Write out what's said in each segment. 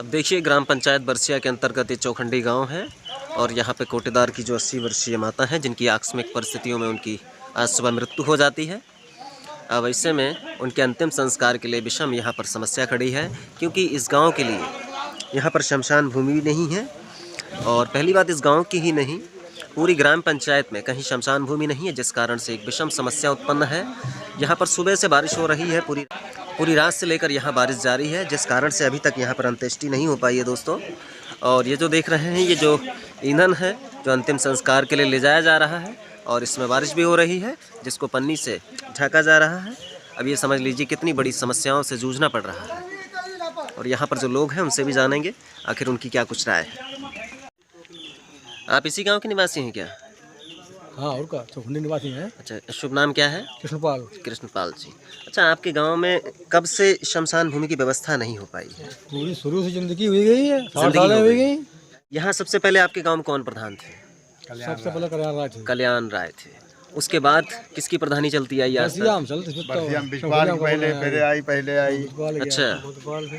अब देखिए ग्राम पंचायत बरसिया के अंतर्गत ये चौखंडी गांव है और यहाँ पे कोटेदार की जो 80 वर्षीय माता हैं जिनकी आकस्मिक परिस्थितियों में उनकी आज सुबह मृत्यु हो जाती है। अब ऐसे में उनके अंतिम संस्कार के लिए विषम यहाँ पर समस्या खड़ी है, क्योंकि इस गांव के लिए यहाँ पर शमशान भूमि भी नहीं है। और पहली बात इस गांव की ही नहीं, पूरी ग्राम पंचायत में कहीं शमशान भूमि नहीं है, जिस कारण से एक विषम समस्या उत्पन्न है। यहाँ पर सुबह से बारिश हो रही है, पूरी रात से लेकर यहाँ बारिश जारी है, जिस कारण से अभी तक यहाँ पर अंत्येष्टि नहीं हो पाई है दोस्तों। और ये जो देख रहे हैं, ये जो ईंधन है जो अंतिम संस्कार के लिए ले जाया जा रहा है, और इसमें बारिश भी हो रही है जिसको पन्नी से ढका जा रहा है। अब ये समझ लीजिए कितनी बड़ी समस्याओं से जूझना पड़ रहा है। और यहाँ पर जो लोग हैं उनसे भी जानेंगे आखिर उनकी क्या कुछ राय है। आप इसी गांव के निवासी हैं क्या? हाँ, और का चौखंडी निवासी हैं। अच्छा, शुभ नाम क्या है? कृष्णपाल। कृष्णपाल जी। अच्छा, आपके गांव में कब से शमशान भूमि की व्यवस्था नहीं हो पाई है? पूरी शुरू से जिंदगी हुई गई है, 60 साल हुई गई। यहाँ सबसे पहले आपके गांव में कौन प्रधान थे? सबसे पहले कल्याण राय थे। कल्याण राय थे। उसके बाद किसकी प्रधानी चलती आई? पहले आई। अच्छा,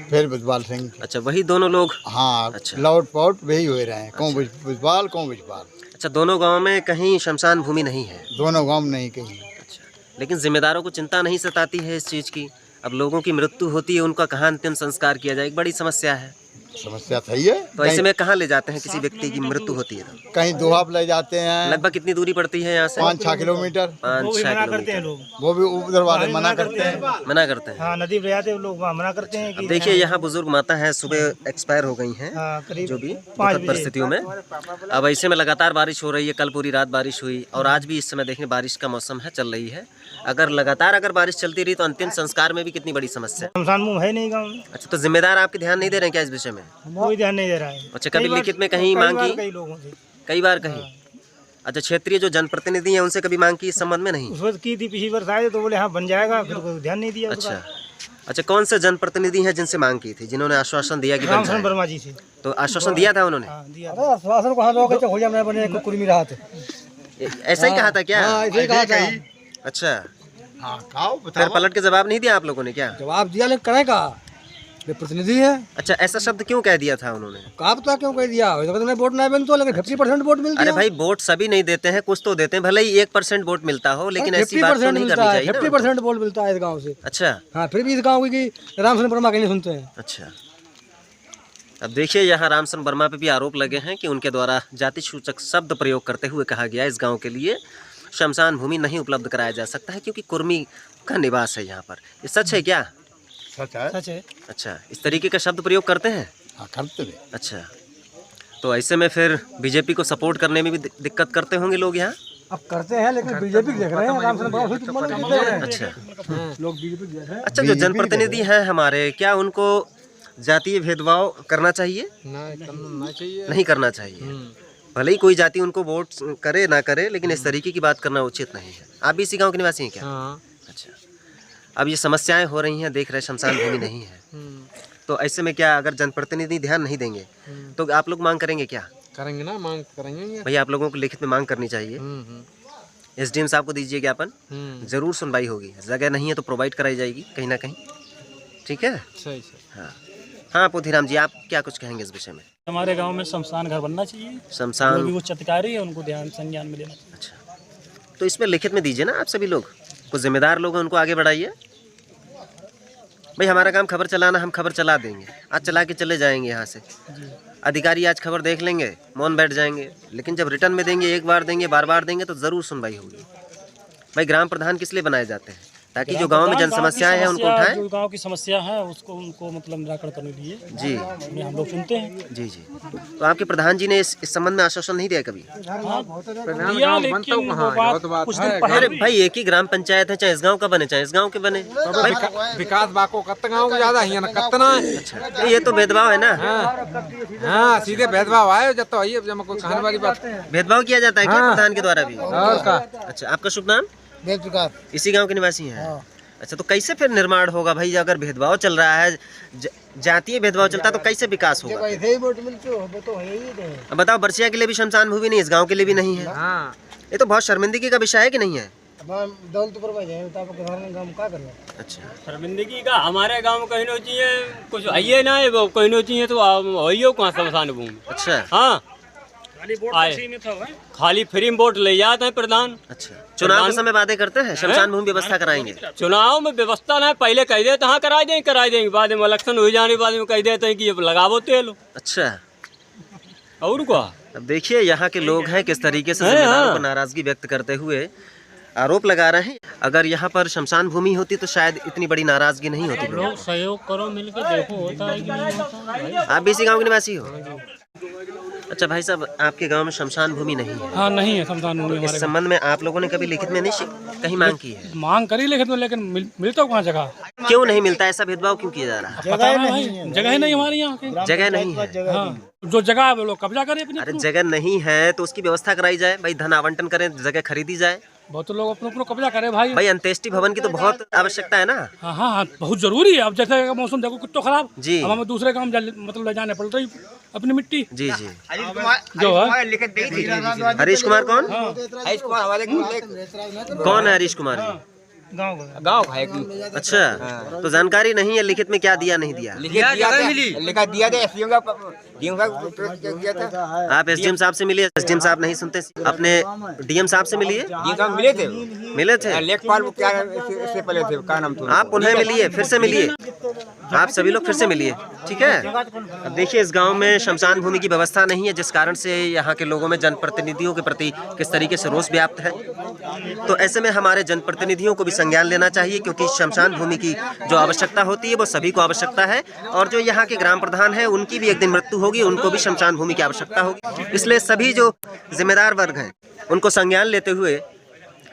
फिर भुजपाल सिंह। अच्छा, वही दोनों लोग। हाँ, अच्छा, लौट पौट वही हुए रहे हैं। कौन भुजपाल कौन भुजपाल। अच्छा, दोनों गांव में कहीं शमशान भूमि नहीं है? दोनों गांव में नहीं कहीं। अच्छा, लेकिन जिम्मेदारों को चिंता नहीं सताती है इस चीज़ की? अब लोगों की मृत्यु होती है, उनका कहाँ अंतिम संस्कार किया जाए, एक बड़ी समस्या है। समस्या सही है। तो ऐसे में कहाँ ले जाते हैं किसी व्यक्ति की मृत्यु होती है तो? कहीं दोहाब ले जाते हैं। लगभग कितनी दूरी पड़ती है यहाँ से? 5-6 किलोमीटर। 5-6 किलोमीटर। वो भी उधर वाले मना करते हैं। मना करते हैं। हाँ, नदी पे जाते लोग वहाँ मना करते हैं कि देखिए यहाँ बुजुर्ग माता है, सुबह एक्सपायर हो गई हैं, जो भी दुखद परिस्थितियों में। अब ऐसे में लगातार बारिश हो रही है, कल पूरी रात बारिश हुई और आज भी इस समय देखिए बारिश का मौसम है, चल रही है। अगर लगातार बारिश चलती रही तो अंतिम संस्कार में भी कितनी बड़ी समस्या है। शमशान भूमि है नहीं गाँव में। अच्छा, तो जिम्मेदार आपके ध्यान नहीं दे रहे हैं क्या इस विषय में? कोई ध्यान नहीं दे रहा है। अच्छा, कभी लिखित में कहीं मांग की? कई लोगों से कई बार कहीं। अच्छा, क्षेत्रीय जो जनप्रतिनिधि हैं उनसे कभी मांग की इस संबंध में? नहीं। उस वक्त की थी, पिछली वर्ष आए तो बोले हाँ बन जाएगा, फिर कोई ध्यान नहीं दिया। अच्छा, अच्छा, कौन से जनप्रतिनिधि हैं जिनसे मांग की थी, जिन्होंने आश्वासन दिया कि बन रामचंद्र जाएगा? वर्मा जी से। तो आश्वासन दिया था उन्होंने? हाँ, दिया। आश्वासन कहाँ लोग चौखंडिया में बने कुर्मी रहा था। ऐसा ही कहा था क्या? हाँ, ऐसे ही कहा था। अच्छा, हाँ, खाओ फिर पलट के जवाब नहीं दिया आप लोगों ने क्या? जवाब दिया, लेकिन करें का प्रतिनिधि है। अच्छा, ऐसा शब्द क्यों कह दिया था उन्होंने? कहा पता क्यों कह दिया? वोट नहीं बन तो, लेकिन 50% वोट मिलती है। अरे भाई, वोट सभी नहीं देते हैं, कुछ तो देते हैं, भले ही 1% वोट मिलता हो, लेकिन ऐसी बात तो नहीं करनी चाहिए ना। 50% वोट मिलता है इस गाँव से। अच्छा, हाँ, फिर भी इस गाँव की रामचंद्र वर्मा के नहीं सुनते हैं। अच्छा। अब देखिए यहाँ रामचंद्र वर्मा पे भी आरोप लगे हैं कि उनके द्वारा जाति सूचक शब्द प्रयोग करते हुए कहा गया इस गाँव के लिए शमशान भूमि नहीं उपलब्ध कराया जा सकता है, क्योंकि कुर्मी का निवास है यहाँ पर। ये सच है क्या? सच है। सच है। अच्छा, इस तरीके का शब्द प्रयोग करते हैं? हाँ, करते हैं। अच्छा, तो ऐसे में फिर बीजेपी को सपोर्ट करने में भी दिक्कत करते होंगे लोग यहाँ? अब करते हैं, लेकिन बीजेपी देख रहे हैं। रामचंद्र वर्मा अच्छा, लोग बीजेपी देख रहे हैं। अच्छा, जो जनप्रतिनिधि हैं हमारे, क्या उनको जातीय भेदभाव करना चाहिए? नहीं करना चाहिए। भले ही कोई जाति उनको वोट करे ना करे, लेकिन इस तरीके की बात करना उचित नहीं है। आप भी इसी गांव के निवासी हैं क्या? हाँ। अच्छा, अब ये समस्याएं हो रही हैं, देख रहे शमशान भूमि नहीं है, तो ऐसे में क्या अगर जनप्रतिनिधि ध्यान नहीं देंगे तो आप लोग मांग करेंगे क्या? करेंगे ना, मांग करेंगे भैया, आप लोगों को लिखित में मांग करनी चाहिए। SDM साहब को दीजिए ज्ञापन, जरूर सुनवाई होगी। जगह नहीं है तो प्रोवाइड कराई जाएगी कहीं ना कहीं। ठीक है? सही। हाँ, हाँ पोथीराम जी, आप क्या कुछ कहेंगे इस विषय में? हमारे गांव में शमशान घर बनना चाहिए। शमशान, जो भी वो चटकारी है उनको ध्यान संज्ञान में लेना चाहिए। अच्छा, तो इसमें लिखित में दीजिए ना आप सभी लोग, कुछ जिम्मेदार लोग हैं उनको आगे बढ़ाइए। भाई, हमारा काम खबर चलाना, हम खबर चला देंगे, आज चला के चले जाएंगे यहाँ से। अधिकारी आज खबर देख लेंगे, मौन बैठ जाएंगे, लेकिन जब रिटर्न में देंगे, एक बार देंगे, बार बार देंगे, तो ज़रूर सुनवाई होगी। भाई, ग्राम प्रधान किस लिए बनाए जाते हैं? ताकि जो गांव में जन समस्याएं हैं उनको उठाएं। जो गांव की समस्या है उसको उनको मतलब निराकरण करने के लिए जी हम लोग सुनते हैं। जी जी। तो आपके प्रधान जी ने इस संबंध में आश्वासन नहीं दिया कभी? दिया, लेकिन वो बात कुछ दिन अरे पहले भाई, एक ही ग्राम पंचायत है, चाहे इस गांव का बने चाहे इस गांव के बने। विकास बाको कत्त गाँव को ज्यादा ही है ना, कत्तना। अच्छा, ये तो भेदभाव है ना? हाँ, सीधे भेदभाव आए जब तो आइए, जब कोई कहने वाली बात। भेदभाव किया जाता है क्या प्रधान के द्वारा भी? और का? अच्छा, आपका शुभ नाम? बेल प्रकार। इसी गांव के निवासी हैं? अच्छा, तो कैसे फिर निर्माण होगा भाई? अगर भेदभाव चल रहा है, जातीय भेदभाव चलता है, तो कैसे विकास होगा? ऐसे ही वोट मिलते हो, वो तो है ही नहीं। अब बताओ, बरसिया के लिए भी शमशान भूमि नहीं, इस गांव के लिए भी नहीं है। हाँ, ये तो बहुत शर्मिंदगी का विषय है कि नहीं है? दौलतपुर में जाए तो आपके घर में काम क्या करें? अच्छा, शर्मिंदगी का हमारे गांव में कहीं नहीं चाहिए, कुछ आइए ना है वो कहीं नहीं चाहिए तो आइयो कहाँ शमशान भूमि। अच्छा, हाँ खाली फ्री में वोट ले जाते हैं प्रधान। अच्छा। चुनाव के समय वादे करते हैं शमशान भूमि व्यवस्था कराएंगे। चुनाव में व्यवस्था ना है, पहले कह देते हाँ कराई देंगे, बाद में इलेक्शन हो जाने बाद में कह देते हैं कि ये लगावो तेल। अच्छा, और क्या अब देखिए यहाँ के लोग हैं किस तरीके से जिम्मेदारों पर नाराजगी व्यक्त करते हुए आरोप लगा रहे हैं। अगर यहाँ पर शमशान भूमि होती तो शायद इतनी बड़ी नाराजगी नहीं होती। लोग सहयोग करो मिलकर, देखो होता है कि नहीं होता है। आप भी इसी गाँव के निवासी हो? अच्छा भाई साहब, आपके गांव में शमशान भूमि नहीं है? हाँ नहीं है शमशान भूमि। इस संबंध में आप लोगों ने कभी लिखित में नहीं कहीं मांग की है? मांग करी लिखित में, लेकिन मिलता कहाँ जगह? क्यों नहीं मिलता? ऐसा भेदभाव क्यों किया जा रहा है? जगह नहीं है, जगह ही नहीं हमारे यहाँ की। जगह नहीं है? हाँ, जो जगह है वो लोग कब्जा करें अपनी। अरे जगह नहीं है तो उसकी व्यवस्था कराई जाए भाई, धन आवंटन करें, जगह खरीदी जाए। बहुत लोग अपने कब्जा करे भाई। भाई अंत्येष्टि भवन की तो बहुत आवश्यकता है ना। हाँ हाँ हाँ, बहुत जरूरी है। अब जैसे मौसम देखो कितना खराब जी। अब हमें दूसरे काम मतलब ले जाने पड़ रही अपनी मिट्टी। जी जी। जो है हरीश कुमार कौन? कौन है हरीश कुमार जी? गाँव है। अच्छा, तो जानकारी नहीं है लिखित में क्या दिया नहीं दिया? आप एसडीएम साहब से मिलिए? एसडीएम साहब नहीं सुनते, अपने डीएम साहब से मिलिए? मिले थे? लेखपाल क्या इससे पहले थे, क्या नाम था? आप उन्हें मिलिए, फिर से मिलिए, आप सभी लोग फिर से मिलिए, ठीक है? अब देखिए इस गांव में शमशान भूमि की व्यवस्था नहीं है, जिस कारण से यहाँ के लोगों में जनप्रतिनिधियों के प्रति किस तरीके से रोष व्याप्त है। तो ऐसे में हमारे जनप्रतिनिधियों को भी संज्ञान लेना चाहिए, क्योंकि शमशान भूमि की जो आवश्यकता होती है वो सभी को आवश्यकता है, और जो यहाँ के ग्राम प्रधान है उनकी भी एक दिन मृत्यु होगी, उनको भी शमशान भूमि की आवश्यकता होगी। इसलिए सभी जो जिम्मेदार वर्ग हैं उनको संज्ञान लेते हुए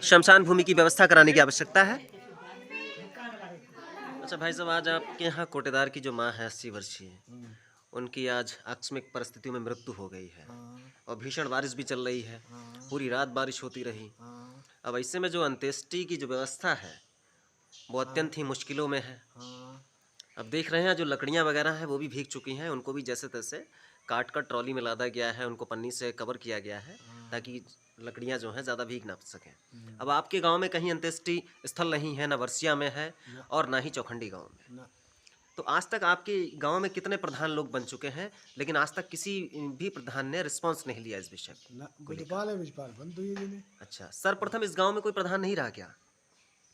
शमशान भूमि की व्यवस्था कराने की आवश्यकता है। अच्छा भाई साहब, आज आपके यहाँ कोटेदार की जो माँ है 80 वर्षीय, उनकी आज आकस्मिक परिस्थितियों में मृत्यु हो गई है, और भीषण बारिश भी चल रही है, पूरी रात बारिश होती रही। अब ऐसे में जो अंत्येष्टि की जो व्यवस्था है वो अत्यंत ही मुश्किलों में है। अब देख रहे हैं जो लकड़ियाँ वगैरह हैं वो भी भीग चुकी हैं, उनको भी जैसे तैसे काट कर ट्रॉली में लादा गया है, उनको पन्नी से कवर किया गया है ताकि लकड़ियाँ जो हैं ज़्यादा भीग ना सकें। अब आपके गांव में कहीं अंत्येष्टि स्थल नहीं है, ना वर्षिया में है और ना ही चौखंडी गांव में। तो आज तक आपके गांव में कितने प्रधान लोग बन चुके हैं, लेकिन आज तक किसी भी प्रधान ने रिस्पांस नहीं लिया इस विषय पर? अच्छा, सर्वप्रथम इस गांव में कोई प्रधान नहीं रहा क्या?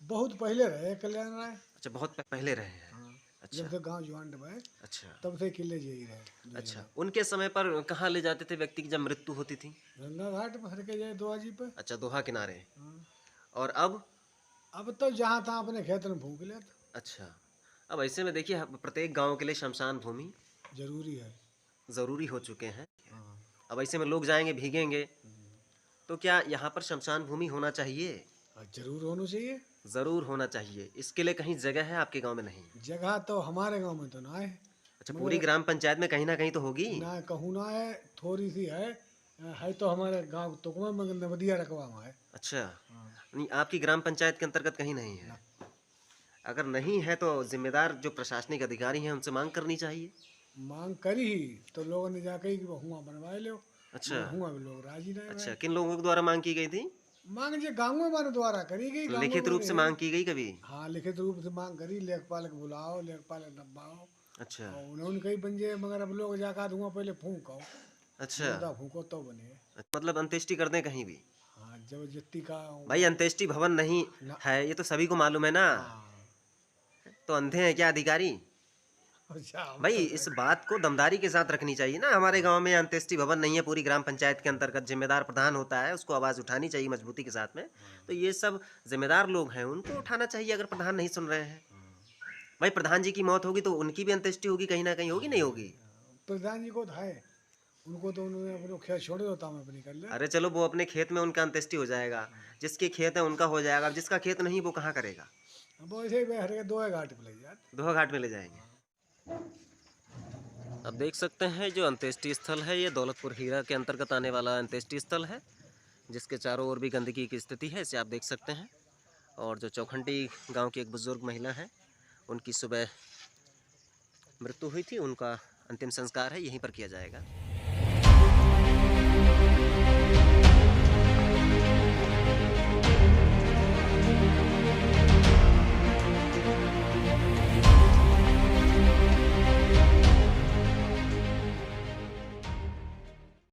बहुत पहले रहे कल्याण राय। अच्छा, बहुत पहले रहे हैं। अच्छा, जब से गांव ज्वाइंट में, अच्छा, तब से किले जी रहे। अच्छा, उनके समय पर कहाँ ले जाते थे व्यक्ति की जब मृत्यु होती थी? गंगा घाट पर के जाए दोहाजी पे। अच्छा, दोहा किनारे। और अब तो जहाँ था अपने खेत में फूंक लिया। अच्छा, अब ऐसे में देखिए प्रत्येक गांव के लिए शमशान भूमि ज़रूरी हो चुके हैं। अब ऐसे में लोग जाएंगे भीगेंगे, तो क्या यहाँ पर शमशान भूमि होना चाहिए? जरूर होना चाहिए। ज़रूर होना चाहिए। इसके लिए कहीं जगह है आपके गांव में? नहीं, जगह तो हमारे गांव में तो ना है। अच्छा, पूरी ग्राम पंचायत में कहीं ना कहीं तो होगी ना, कहूँ ना है, थोड़ी सी है तो हमारे गांव तो नवदिया रकबा में है। अच्छा, नहीं आपकी ग्राम पंचायत के अंतर्गत कहीं नहीं है? अगर नहीं है तो जिम्मेदार जो प्रशासनिक अधिकारी हैं उनसे मांग करनी चाहिए। मांग करी तो लोगों ने जाकर हुआ बनवाए लो। अच्छा, हुआ भी लोग राजी नहीं। अच्छा, किन लोगों के द्वारा मांग की गई थी? मांग जो गाँव में द्वारा करी गई। लिखित रूप से मांग की गई कभी? हाँ, लिखित रूप से मांग करी, लेखपाल को बुलाओ, लेखपाल नब्बाओ। अच्छा, उन्होंने कई बंजे, मगर अब लोग जाकर धुआं पहले फूंको। अच्छा, फूंको तो बने। मतलब अंत्येष्टि कर दें कहीं भी? हाँ, जबरदस्ती का भाई अंत्येष्टि भवन नहीं है, ये तो सभी को मालूम है ना। तो अंधे हैं क्या अधिकारी? भाई इस बात को दमदारी के साथ रखनी चाहिए ना। हमारे गांव में अंत्येष्टि भवन नहीं है, पूरी ग्राम पंचायत के अंतर्गत जिम्मेदार प्रधान होता है, उसको आवाज़ उठानी चाहिए मजबूती के साथ में। तो ये सब जिम्मेदार लोग हैं, उनको उठाना चाहिए अगर प्रधान नहीं सुन रहे हैं। भाई प्रधान जी की मौत होगी तो उनकी भी अंत्येष्टि होगी कहीं ना कहीं, होगी नहीं होगी? प्रधान जी को है, उनको तो उन्होंने अपने खेत छोड़ देता मैं अपनी कर ले। अरे चलो, वो अपने खेत में उनका अंत्येष्टि हो जाएगा, जिसके खेत है उनका हो जाएगा। अब जिसका खेत नहीं वो कहाँ करेगा? वो ऐसे ही दोहा घाट पे ले जाते, दोहा घाट में ले जाएंगे। अब देख सकते हैं जो अंत्येष्टि स्थल है ये दौलतपुर हीरा के अंतर्गत आने वाला अंत्येष्टि स्थल है, जिसके चारों ओर भी गंदगी की स्थिति है, इसे आप देख सकते हैं। और जो चौखंडी गांव की एक बुजुर्ग महिला है, उनकी सुबह मृत्यु हुई थी, उनका अंतिम संस्कार है यहीं पर किया जाएगा।